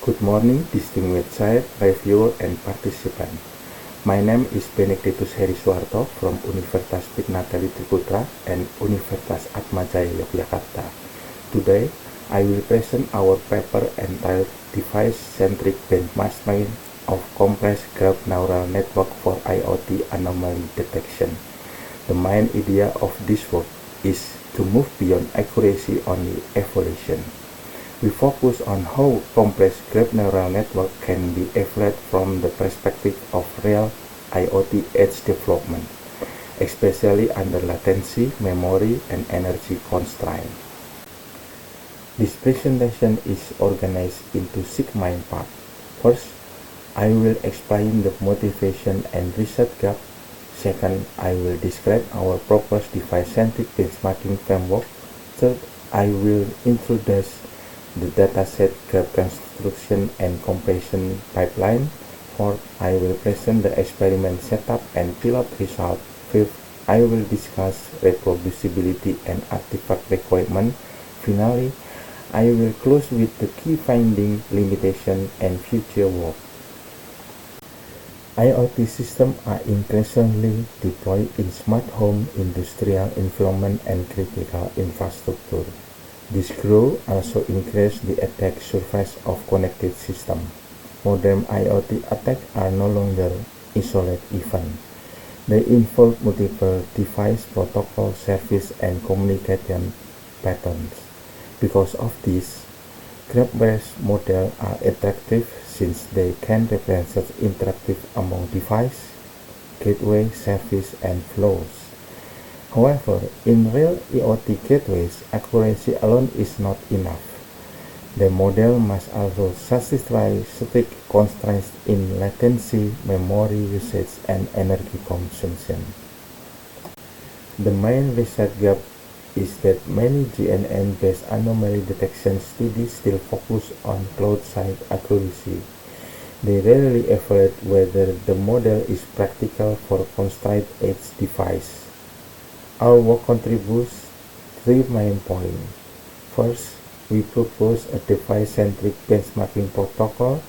Good morning, distinguished site, reviewer, and participant. My name is Benedictus Heriswarto from Universitas Pignateli Triputra and Universitas Atmajaya Yogyakarta. Today, I will present our paper entitled Device-Centric Benchmarking of Compressed Graph Neural Network for IoT Anomaly Detection. The main idea of this work is to move beyond accuracy only evaluation. We focus on how compressed graph neural network can be evaluated from the perspective of real IoT edge development, especially under latency, memory, and energy constraints. This presentation is organized into 6 main parts. First, I will explain the motivation and research gap. Second, I will describe our proposed device-centric benchmarking framework. Third, I will introduce the dataset graph construction and compression pipeline. Fourth, I will present the experiment setup and pilot result. Fifth, I will discuss reproducibility and artifact requirement. Finally, I will close with the key finding, limitation, and future work. IoT systems are increasingly deployed in smart home, industrial environment, and critical infrastructure. This growth also increases the attack surface of connected systems. Modern IoT attacks are no longer isolated events. They involve multiple device, protocol, service, and communication patterns. Because of this, graph-based models are attractive since they can represent interactive among device, gateway, service, and flows. However, in real IoT gateways, accuracy alone is not enough. The model must also satisfy strict constraints in latency, memory usage, and energy consumption. The main research gap is that many GNN-based anomaly detection studies still focus on cloud-side accuracy. They rarely evaluate whether the model is practical for constrained edge device. Our work contributes 3 main points. First, we propose a device-centric benchmarking protocol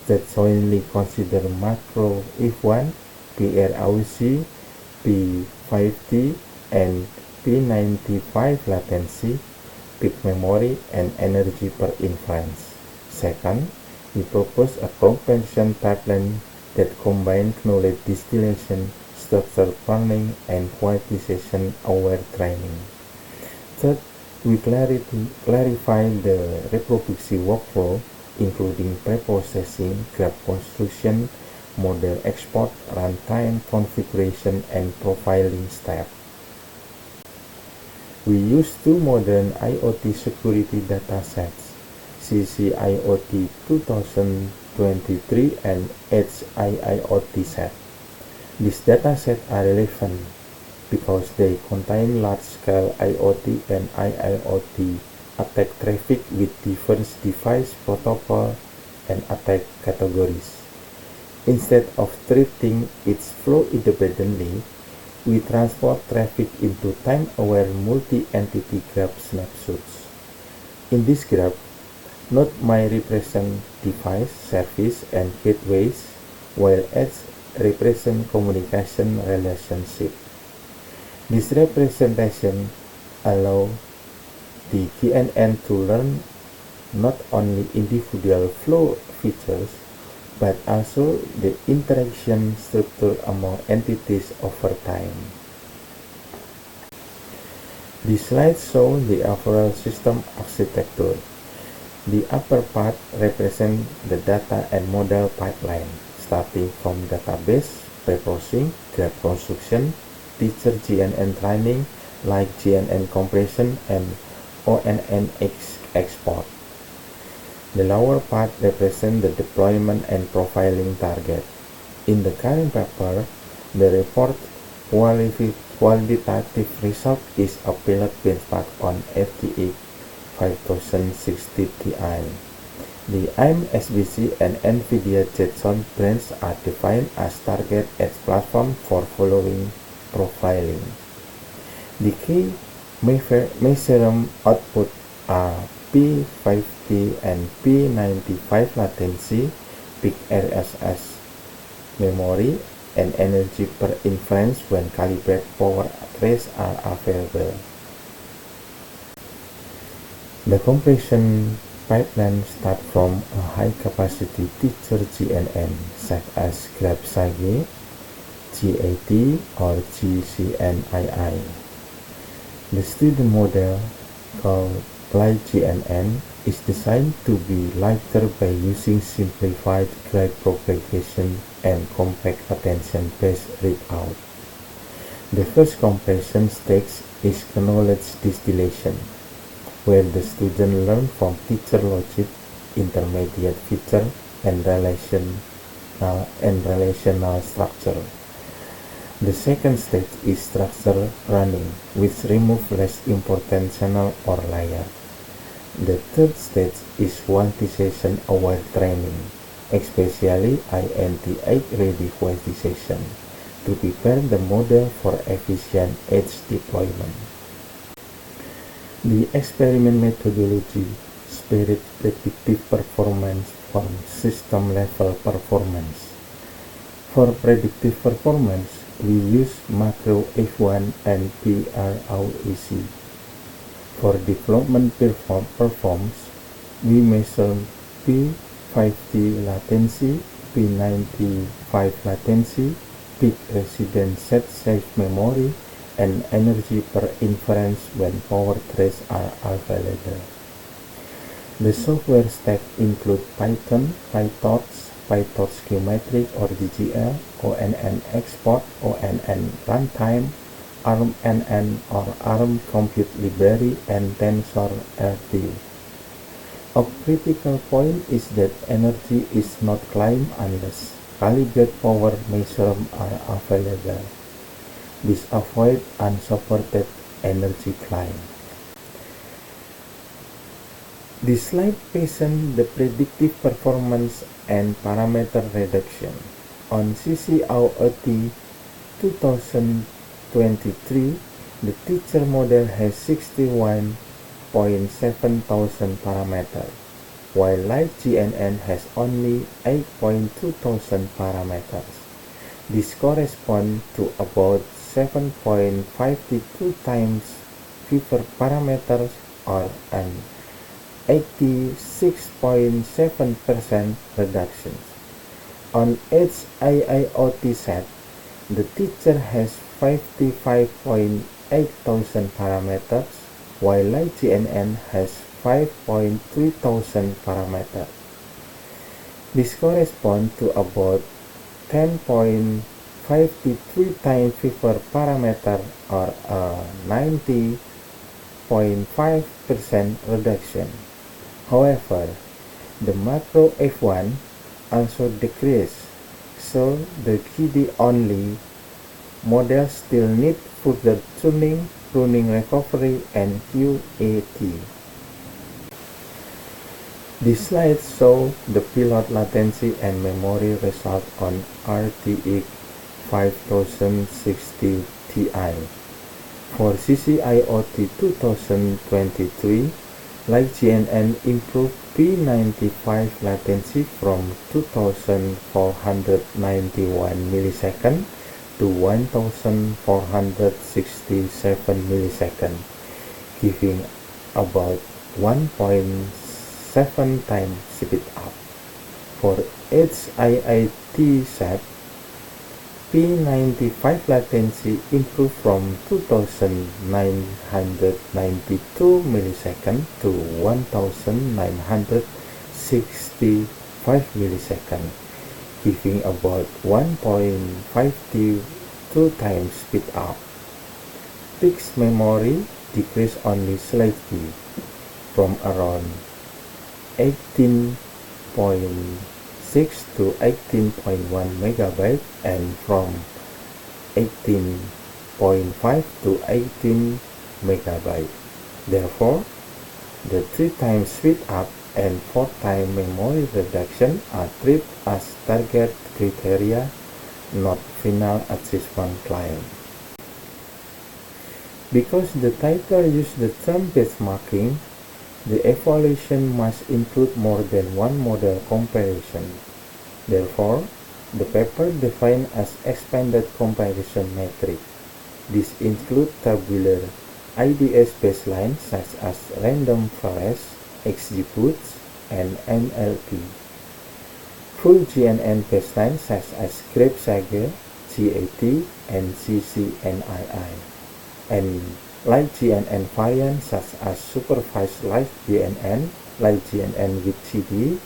that jointly considers macro F1, PRAUC, P5T, and P95 latency, peak memory, and energy per inference. Second, we propose a compression pipeline that combines knowledge distillation, structured learning, and quantization-aware training. Third, we clarify the reproducibility workflow, including pre-processing, graph construction, model export, runtime configuration, and profiling steps. We use 2 modern IoT security datasets, CCIoT 2023 and Edge IIoT set. These datasets are relevant because they contain large-scale IoT and IIoT attack traffic with diverse device, protocol, and attack categories. Instead of treating each flow independently, we transport traffic into time-aware multi-entity graph snapshots. In this graph, node may represent device, service, and gateways, while edge represent communication relationship. This representation allows the GNN to learn not only individual flow features, but also the interaction structure among entities over time. This slide shows the overall system architecture. The upper part represents the data and model pipeline, starting from database, pre-processing, graph construction, teacher GNN training like GNN compression and ONN export. The lower part represents the deployment and profiling target. In the current paper, the report qualitative result is a pilot benchmark on RTX 5060 Ti. The ARM SBC and NVIDIA Jetson brands are defined as target edge platform for following profiling. The key measurement output are P50 and P95 latency, peak RSS memory, and energy per inference when calibrate power trace are available. The compression pipeline starts from a high-capacity teacher GNN, such as GraphSage, G80, or GCNII. The student model, called LightGNN, is designed to be lighter by using simplified grid propagation and compact attention-based readout. The first compression stage is knowledge distillation, where the student learns from teacher logic, intermediate feature, and relational structure. The second stage is structure running, which removes less important channel or layer. The third stage is quantization-aware training, especially INT8-ready quantization, to prepare the model for efficient edge deployment. The experiment methodology spared predictive performance from system-level performance. For predictive performance, we use macro F1 and PROEC. For development performance, we measure P50 latency, P95 latency, peak resident set safe memory, and energy per inference when power trace are available. The software stack includes Python, PyTorch, PyTorch Geometric or GGL, ONN Export, ONN Runtime, ARM-NN or ARM Compute Library, and TensorRT. A critical point is that energy is not claimed unless calibrate power measurements are available. This avoids unsupported energy claim. This slide presents the predictive performance and parameter reduction. On CCAO-AT 2023, the teacher model has 61.7 thousand parameters, while LightGNN has only 8.2 thousand parameters. This corresponds to about 7.52 times fewer parameters or an 86.7% reduction. On each IIoT set, the teacher has 55.8 thousand parameters, while LightGNN has 5.3 thousand parameters. This corresponds to about 10.53 times fewer parameters or a 90.5% reduction. However, the macro F1 also decreased, so the KD-only model still need further tuning, pruning recovery, and QAT. This slide shows the pilot latency and memory result on RTX 5060 Ti. For CCIoT 2023, LightGNN improved P95 latency from 2491 milliseconds to 1467 milliseconds, giving about 1.7 times speed up. For each IIT set, P95 latency improved from 2992 milliseconds to 1965 milliseconds, giving about 1.52 times speed up. Fixed memory decreased only slightly from around 18.6 to 18.1 megabyte and from 18.5 to 18 megabyte. Therefore, the 3 times speed up and 4 times memory reduction are treated as target criteria, not final achievement claim. Because the title uses the term benchmarking, The evaluation must include more than one model comparison. Therefore, the paper defined as expanded comparison metric. This includes tabular IDS baseline such as random forest, XGBoost, and MLP. Full GNN baseline such as GraphSaga, GAT, and CCNII, and light GNN variants such as supervised light GNN, light GNN with CD,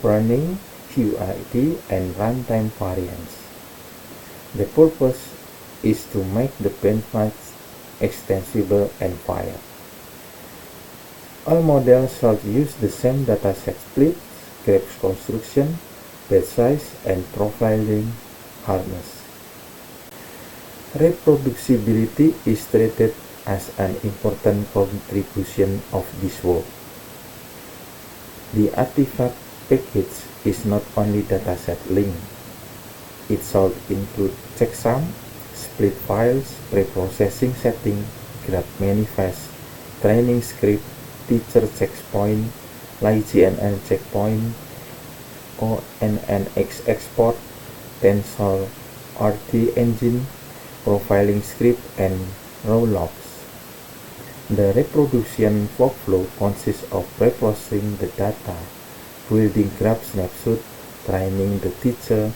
running, QID, and runtime variants. The purpose is to make the benchmarks extensible and fair. All models should use the same dataset split, graph construction, batch size, and profiling hardness. Reproducibility is treated as an important contribution of this work. The artifact package is not only dataset link. It should include checksum, split files, preprocessing setting, graph manifest, training script, teacher checkpoint, LightGNN checkpoint, ONNX export, Tensor RT engine, profiling script, and raw logs. The reproduction workflow consists of preprocessing the data, building graph snapshot, training the teacher,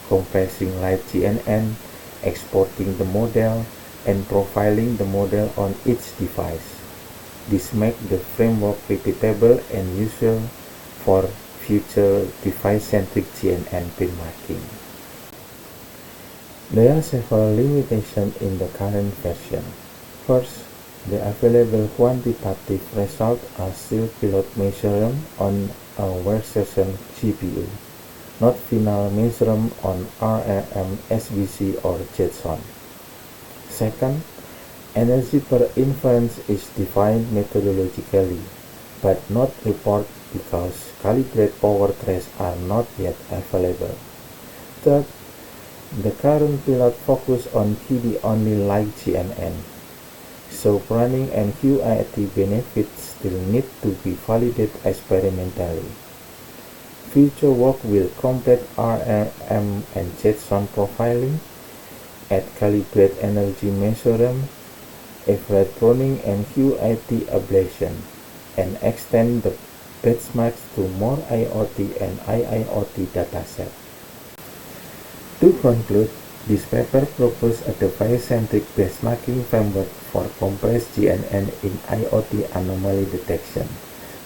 compressing LightGNN, exporting the model, and profiling the model on each device. This makes the framework repeatable and useful for future device-centric GNN benchmarking. There are several limitations in the current version. First, the available quantitative results are still pilot measurements on a workstation GPU, not final measurement on RRM, SBC, or JSON. Second, energy per inference is defined methodologically, but not reported because calibrate power trace are not yet available. Third, the current pilot focus on QD-only LightGNN, so running and QIT benefits still need to be validated experimentally. Future work will complete RRM and JSON profiling, add calibrate energy measurement, average running and QIT ablation, and extend the benchmarks to more IoT and IIoT datasets. To conclude, this paper proposes a device-centric benchmarking framework for compressed GNN in IoT anomaly detection.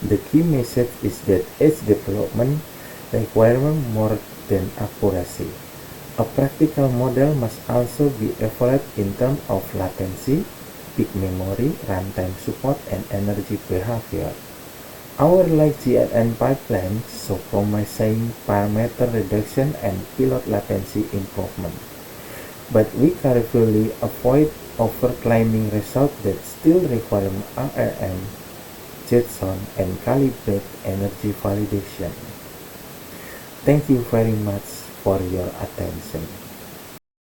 The key message is that edge development requires more than accuracy. A practical model must also be evaluated in terms of latency, peak memory, runtime support, and energy behavior. Our LightGNN pipeline show promising parameter reduction and pilot latency improvement, but we carefully avoid overclaiming results that still require RRM, JSON, and calibrate energy validation. Thank you very much for your attention.